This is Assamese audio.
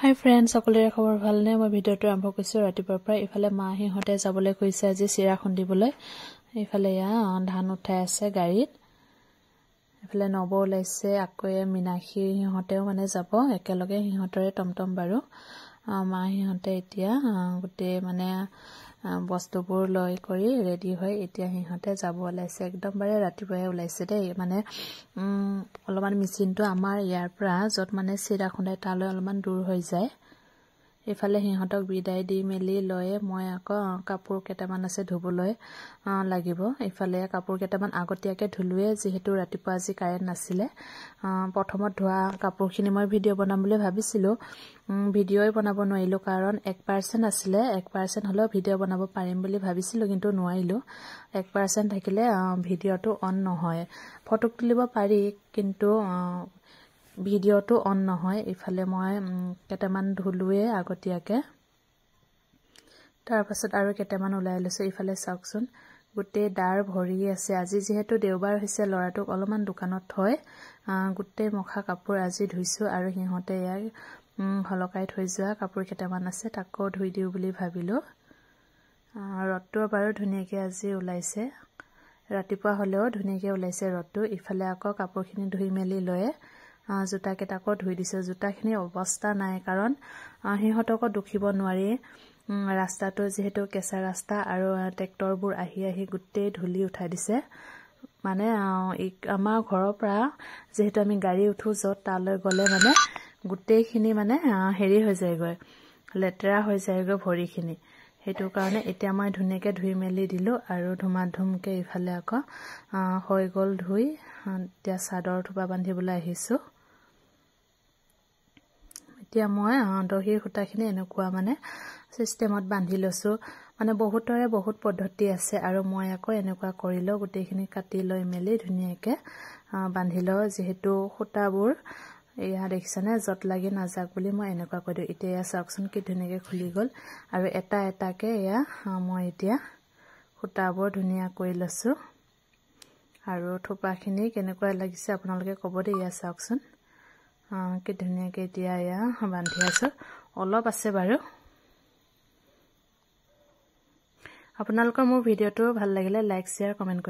हाय फ्रेंड्स সকলোৰে খবৰ ভালনে মই ভিডিওটো আৰম্ভ কৰিছো ৰাতিপুৱাৰ পৰা ইফালে মাহিহঁতে যাবলৈ কৈছে আজি চিৰা খুন্দিবলৈ ইফালে ধান উঠাই আছে গাড়ীত ইফালে নব ওলাইছে আকৌ মিনাক্ষী হিহঁতেও মানে যাব একেলগে হিহঁতৰে টমটম বাৰু মাহিহঁতে এতিয়া গুটে মানে বস্তুবোৰ লৈ কৰি ৰেডি হৈ এতিয়া হিহঁতে যাব ওলাইছে একদম বাৰে ৰাতিপুৱাই ওলাইছে দেই মানে অলপমান মেচিনটো আমাৰ ইয়াৰ পৰা যত মানে চিৰা খুন্দাই তালৈ অলপমান দূৰ হৈ যায় ইফালে হিহঁতক বিদায় দি মেলি লয়ে মই আকৌ কাপোৰ কেটামান আছে ধুবলৈ লাগিব ইফালে কাপোৰ কেটামান আগতীয়াকে ধুলুৱে যেহেতু ৰাতিপুৱা আজি কাৰেন্ট নাছিলে প্ৰথমত ধোৱা কাপোৰখিনি মই ভিডিও বনাম বুলি ভাবিছিলো ভিডিওই বনাব নোৱাৰিলো কাৰণ 1% আছিলে 1% হলো ভিডিও বনাব পাৰিম বুলি ভাবিছিলো কিন্তু নোৱাৰিলো 1% থাকিলে ভিডিওটো অন নহয় ফটো তুলিব পাৰি কিন্তু ভিডিওটো অন নহয় ইফালে মই কেটামান ধুলুৱে আগতীয়াকে তাৰ পাছত আৰু কেটামান উলাই লৈছো ইফালে চাওকচোন গুটে দাৰ ভৰি আছে আজি যেহেতু দেওবাৰ হৈছে লৰাটোক অলপমান দোকানত থৈ গুটে মখা কাপোৰ আজি ধুইছো আৰু হিহঁতে ইয়াক হলকাই থৈ যোৱা কাপোৰ কেটামান আছে তাকো ধুই দিও বুলি ভাবিলো ৰতটো বাৰু ধুনিয়াকে আজি ওলাইছে ৰাতিপুৱা হলেও ধুনিয়াকে ওলাইছে ৰতটো ইফালে আকৌ কাপোৰখিনি ধুই মেলি লয়ে জোতা কেটাকো ধুই দিছো জোতাখিনি অৱস্থা নাই কাৰণ হিহঁতকো দুখিব নোৱাৰি ৰাস্তাটো যেহেতু কেঁচা ৰাস্তা আৰু ট্ৰেক্টৰবোৰ আহি গুটে ধুলি উঠাই দিছে মানে আমাৰ ঘৰৰ পৰা যেহেতু আমি গাড়ী উঠো যত তালৈ গলে মানে গুটেখিনি মানে হেৰি হৈ যায়গৈ লেতেৰা হৈ যায়গৈ ভৰিখিনি হেতু কাৰণে এতিয়া মই ধুনিয়াকে ধুই মেলি দিলো আৰু ধুমাধুমকে ইফালে আকৌ হৈ গল ধুই এতিয়া চাদৰ থোপা বান্ধিবলৈ আহিছো এতিয়া মই দহিৰ খুটাখিনি এনেকুৱা মানে সিস্টেমত বান্ধি লৈছো মানে বহুতৰে বহুত পদ্ধতি আছে আৰু মই আকৌ এনেকুৱা কৰিলো গুটেখিনি কাটি লৈ মেলি ধুনিয়াকে বান্ধিলো যেহেতু খুটাবোৰ এয়া দেখিছানে যত লাগি নাযাক বুলি মই এনেকুৱা কৰি দিও এতিয়া চাওকচোন কি ধুনিয়াকে খুলি গল আৰু এটা এটাকে এয়া মই এতিয়া খুটাবোৰ ধুনিয়া কৰি লৈছো আৰু থোপাখিনি কেনেকুৱা লাগিছে আপোনালোকে ক'ব দেই ইয়া চাওকচোন কি ধুনিয়াকে এতিয়া ইয়া বান্ধি আছো অলপ আছে বাৰু আপোনালোকৰ মোৰ ভিডিওটো ভাল লাগিলে লাইক শেয়াৰ কমেন্ট